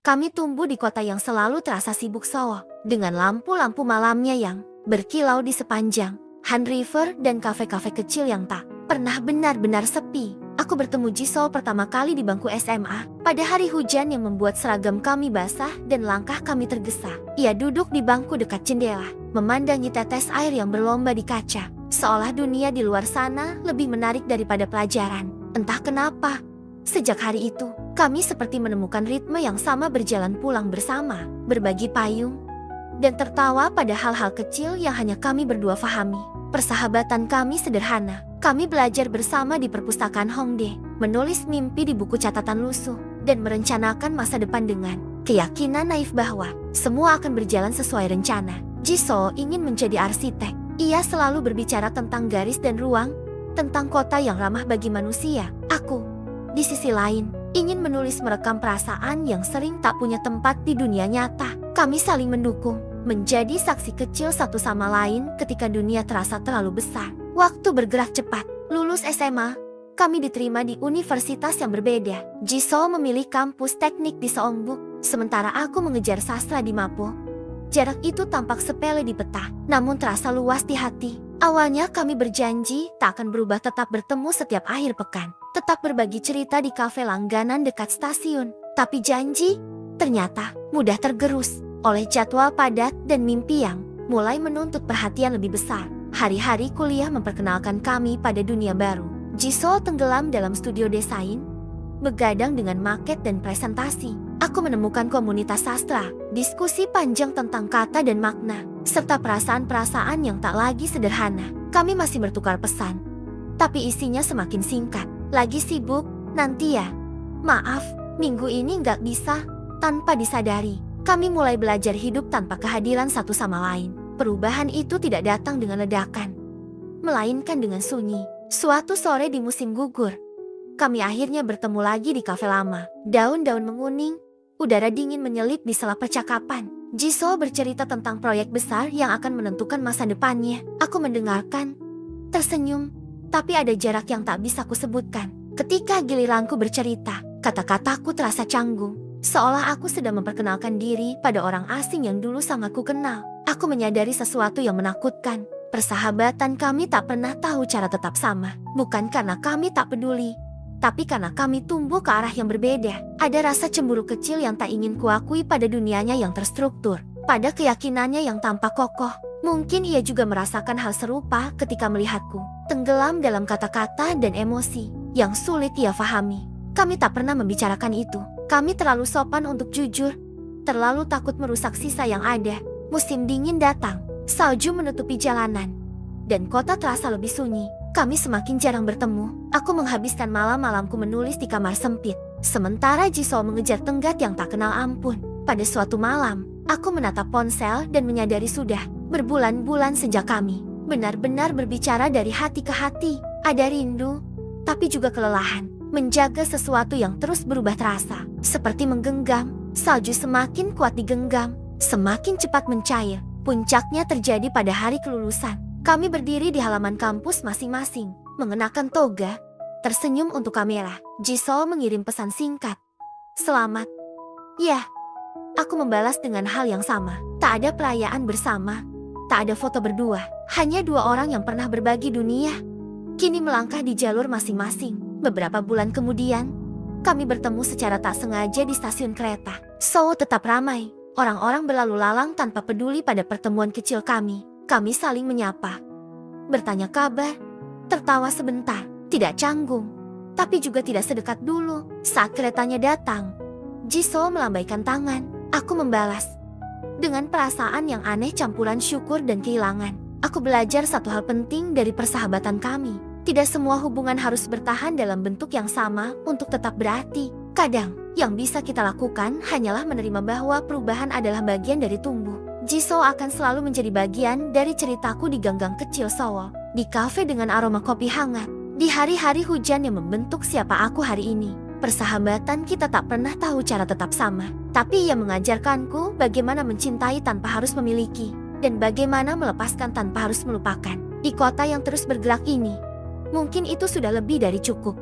Kami tumbuh di kota yang selalu terasa sibuk Seoul, dengan lampu-lampu malamnya yang berkilau di sepanjang Han River dan kafe-kafe kecil yang tak pernah benar-benar sepi. Aku bertemu Jisoo pertama kali di bangku SMA, pada hari hujan yang membuat seragam kami basah dan langkah kami tergesa. Ia duduk di bangku dekat jendela, memandangi tetes air yang berlomba di kaca, seolah dunia di luar sana lebih menarik daripada pelajaran. Entah kenapa, sejak hari itu, kami seperti menemukan ritme yang sama, berjalan pulang bersama, berbagi payung, dan tertawa pada hal-hal kecil yang hanya kami berdua fahami. Persahabatan kami sederhana. Kami belajar bersama di perpustakaan Hongdae, menulis mimpi di buku catatan lusuh, dan merencanakan masa depan dengan keyakinan naif bahwa semua akan berjalan sesuai rencana. Jisoo ingin menjadi arsitek. Ia selalu berbicara tentang garis dan ruang, tentang kota yang ramah bagi manusia. Aku, di sisi lain, ingin menulis merekam perasaan yang sering tak punya tempat di dunia nyata. Kami saling mendukung, menjadi saksi kecil satu sama lain ketika dunia terasa terlalu besar. Waktu bergerak cepat. Lulus SMA, kami diterima di universitas yang berbeda. Jisoo memilih kampus teknik di Seongbuk, sementara aku mengejar sastra di Mapo. Jarak itu tampak sepele di peta, namun terasa luas di hati. Awalnya kami berjanji tak akan berubah, tetap bertemu setiap akhir pekan, tetap berbagi cerita di kafe langganan dekat stasiun. Tapi janji ternyata mudah tergerus oleh jadwal padat dan mimpi yang mulai menuntut perhatian lebih besar. Hari-hari kuliah memperkenalkan kami pada dunia baru. Jisoo tenggelam dalam studio desain, begadang dengan maket dan presentasi. Aku menemukan komunitas sastra, diskusi panjang tentang kata dan makna, serta perasaan-perasaan yang tak lagi sederhana. Kami masih bertukar pesan, tapi isinya semakin singkat. Lagi sibuk, nanti ya. Maaf, minggu ini nggak bisa. Tanpa disadari, kami mulai belajar hidup tanpa kehadiran satu sama lain. Perubahan itu tidak datang dengan ledakan, melainkan dengan sunyi. Suatu sore di musim gugur, kami akhirnya bertemu lagi di kafe lama. Daun-daun menguning, udara dingin menyelip di sela percakapan. Jisoo bercerita tentang proyek besar yang akan menentukan masa depannya. Aku mendengarkan, tersenyum, tapi ada jarak yang tak bisa kusebutkan. Ketika giliranku bercerita, kata-kataku terasa canggung, seolah aku sedang memperkenalkan diri pada orang asing yang dulu sangat ku kenal. Aku menyadari sesuatu yang menakutkan. Persahabatan kami tak pernah tahu cara tetap sama. Bukan karena kami tak peduli, tapi karena kami tumbuh ke arah yang berbeda. Ada rasa cemburu kecil yang tak ingin kuakui pada dunianya yang terstruktur, pada keyakinannya yang tampak kokoh. Mungkin ia juga merasakan hal serupa ketika melihatku tenggelam dalam kata-kata dan emosi yang sulit ia fahami. Kami tak pernah membicarakan itu. Kami terlalu sopan untuk jujur, terlalu takut merusak sisa yang ada. Musim dingin datang, salju menutupi jalanan, dan kota terasa lebih sunyi. Kami semakin jarang bertemu. Aku menghabiskan malam-malamku menulis di kamar sempit, sementara Jisoo mengejar tenggat yang tak kenal ampun. Pada suatu malam, aku menatap ponsel dan menyadari sudah berbulan-bulan sejak kami benar-benar berbicara dari hati ke hati. Ada rindu, tapi juga kelelahan. Menjaga sesuatu yang terus berubah terasa seperti menggenggam. Salju semakin kuat digenggam, semakin cepat mencair. Puncaknya terjadi pada hari kelulusan. Kami berdiri di halaman kampus masing-masing, mengenakan toga, tersenyum untuk kamera. Jisoo mengirim pesan singkat, "Selamat." Ya, aku membalas dengan hal yang sama. Tak ada perayaan bersama, tak ada foto berdua. Hanya dua orang yang pernah berbagi dunia, kini melangkah di jalur masing-masing. Beberapa bulan kemudian, kami bertemu secara tak sengaja di stasiun kereta. Seoul tetap ramai. Orang-orang berlalu lalang tanpa peduli pada pertemuan kecil kami. Kami saling menyapa, bertanya kabar, tertawa sebentar. Tidak canggung, tapi juga tidak sedekat dulu. Saat keretanya datang, Jisoo melambaikan tangan. Aku membalas dengan perasaan yang aneh, campuran syukur dan kehilangan. Aku belajar satu hal penting dari persahabatan kami. Tidak semua hubungan harus bertahan dalam bentuk yang sama untuk tetap berarti. Kadang, yang bisa kita lakukan hanyalah menerima bahwa perubahan adalah bagian dari tumbuh. Jisoo akan selalu menjadi bagian dari ceritaku di gang-gang kecil Seoul, di kafe dengan aroma kopi hangat, di hari-hari hujan yang membentuk siapa aku hari ini. Persahabatan kita tak pernah tahu cara tetap sama, tapi ia mengajarkanku bagaimana mencintai tanpa harus memiliki, dan bagaimana melepaskan tanpa harus melupakan. Di kota yang terus bergerak ini, mungkin itu sudah lebih dari cukup.